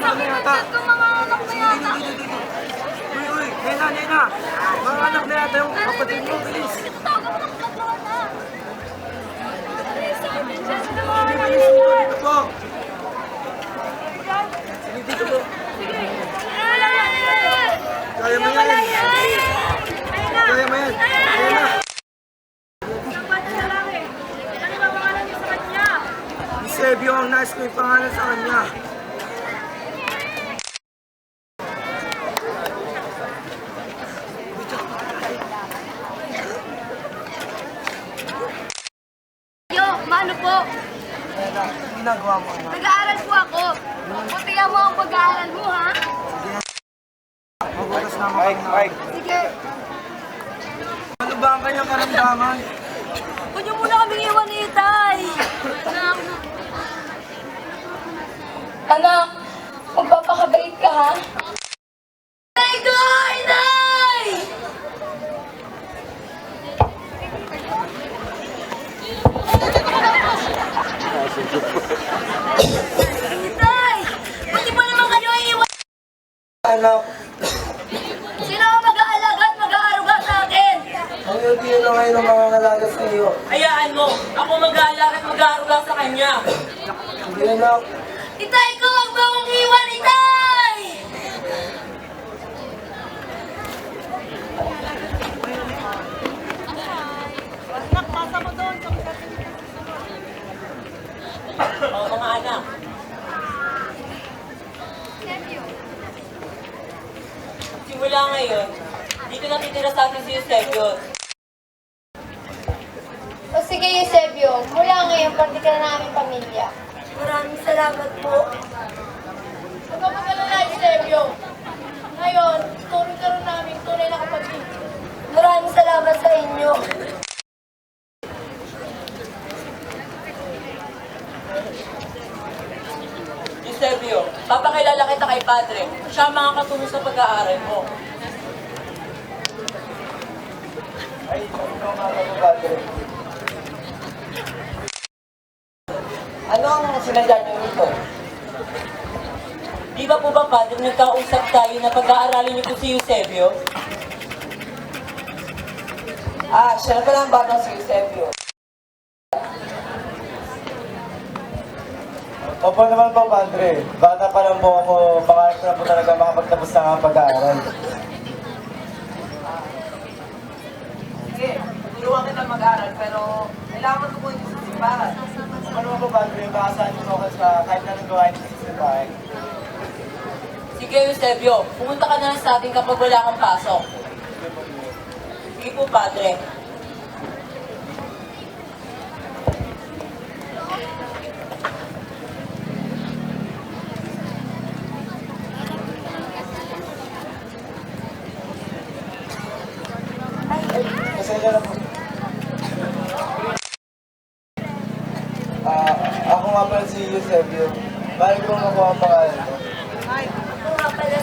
anak na yata. Mga anak na yata. Uy, Nena. Mga anak na yata yung kapatid mo, bilis. Tawag mo ng patrona. Dito po. Dito po. Kaya mo yan. Kaya mo yan. Kaya na. Eusebio ang nais ko yung pangalan sa kanya. Yo, mano po? Ginagawa mo na. Nag-aaral po ako. Butihan mo ang pag-aaral mo, ha? Magulas na ako. Sige. Ano ba ang kanyang karamdaman? Huwag niyo muna kaming iwan ni Itay. Anak, magpapakabait ka, ha? Nay ko! Inay! Itay! Buti pa naman kayo iiwan! Anak, Sino ang mag-aalaga at mag-aaruga sa akin? ang LTO na ngayon ang mga ngalaga sa iyo. Hayaan mo, ako mag-aalala at mag-aaruga sa kanya. Hindi anak. Itay ko! Huwag mo akong iwan, Itay! O mga anak, simula ngayon, dito na titira sa atin si Eusebio. O sige, Eusebio. Mula ngayon, parte ka na namin pamilya. Maraming salamat po. Huwag ka mag-alala, Eusebio. Ngayon, turing ka rin namin tunay na kapatid. Maraming salamat sa inyo. Eusebio, papakilala kita kay Padre. Siya ang mga katulong sa pag-aaral mo. Ay, ito mga kapatid. Ano ang sinadya niyo nito? Di ba po ba, Padre, nagkausap tayo na pag-aaralin niyo po si Eusebio? Siya na pala ang batang si Eusebio. Opo naman po, Padre. Bata pa lang po ako, pangarap ko na po talaga makapagtapos ng mga pag-aaral. Sige, turuan kita mag-aaral, pero kailangan mo tukuin sa simbahan. Ano naman po, Padre, baka saan mo ako sa kahit anong gawain sa simbahan. Sige, Eusebio, pumunta ka na lang sa atin kapag wala kang pasok. Sige po, Padre. Pasensya na po. Ako nga pala si Eusebio. Bakit ko makuha ang pangalan mo? Ako nga pala.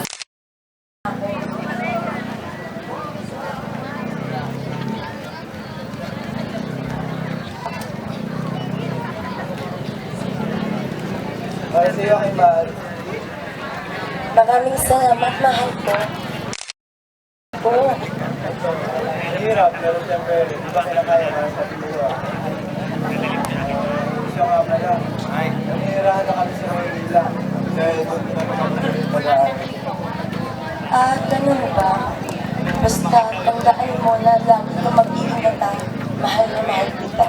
Para sa iyo kay Mahal. Maraming salamat, mahal ko. Hirap, pero siyempre, di ba kinakaya na sa buwa? Siya nga pala. Nanihirahan na kami sa Manila. Dahil doon na naman pag-aaral. Ganun ba? Basta tandaan mo na lagi ka mag-iingatan. Mahal na mahal kita.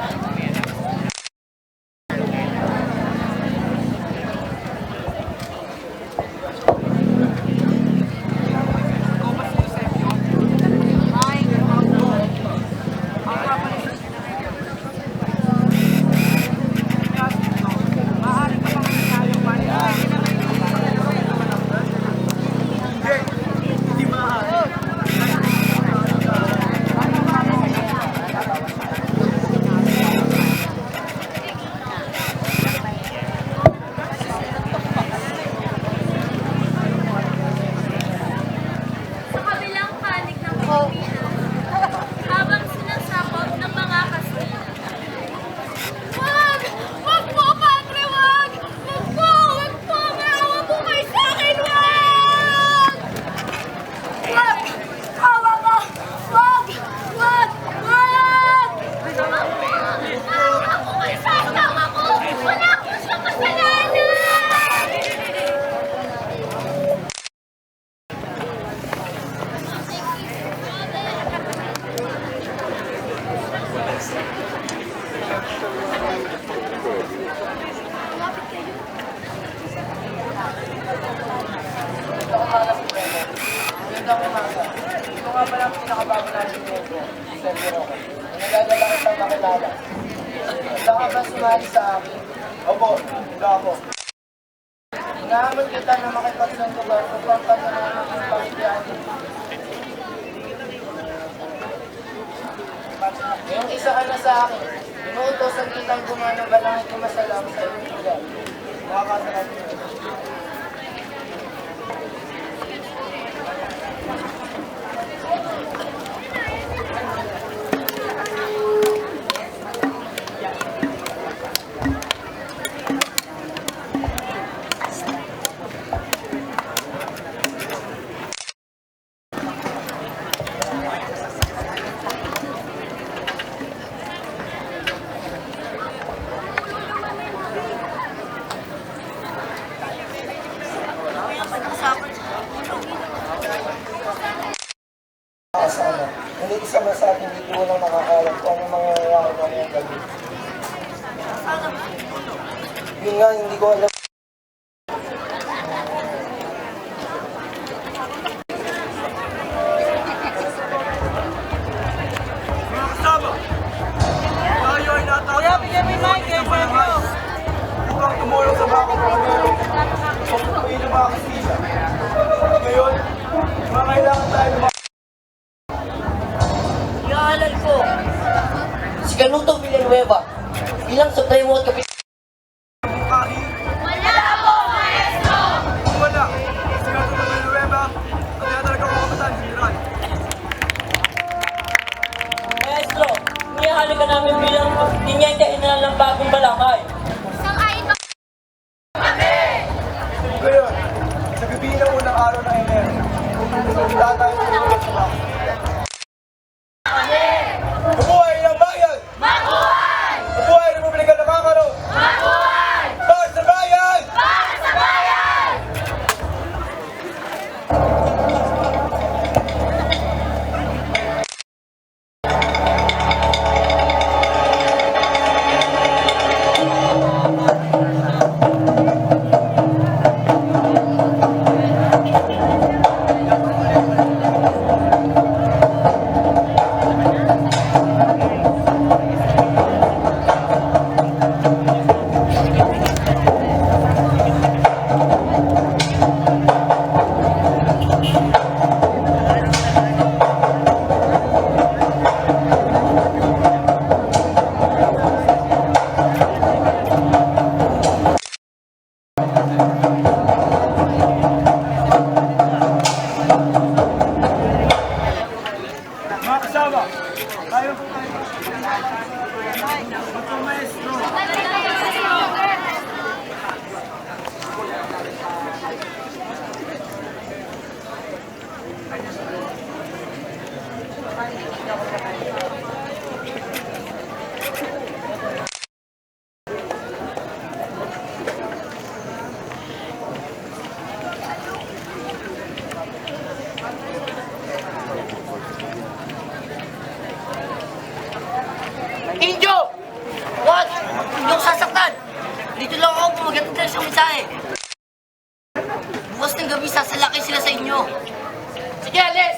ang pinakabago natin membro, si Sergio Roque. Nagdadala kitang makilala. Handa ka ba sumali sa akin? Opo, handa ako. Inahamon kita na makipagsuntugan upang pagkanaman ang pamilyahan. Ngayong isa ka na sa akin, inuutosan kitang gumano ba lang ito masalam sa iyong lugar. Makakasarap niyo. Sana. Hindi isama sa atin dito walang nakakalam kung ano mangyayari ngayong gabi. Yun nga, hindi ko alam. Mga kasama, tayo ay natawag sa palangay upang tumulong sa mga kapatid o tutuin ng mga kasisa. Ngayon, kailangan tayo Inaalan ko si Canuto Villanueva bilang Supremo at Kapitan. kahit Wala po, maestro! kung wala. Sigurado na Villanueva at kaya talaga ko kapitan, General. Maestro, inihalo ka namin bilang tinyente na ng bagong balakay. Sang-ayon ba? Ngayon, sa gabi ng unang araw ng Enero, wala tayong tumulong sa mga. Mabuhay ng bayan! Mabuhay! Mabuhay ang Republika ng Kakaroon! Mabuhay! Para sa bayan! Para sa bayan! Mga kasama, tayo po tayo. Mga maestro. Injo! What? Hindi ako sasaktan! Dito lang ako pumagatid ng isang mensahe. Bukas ng gabi sasalakay sila sa inyo. Sige, alis!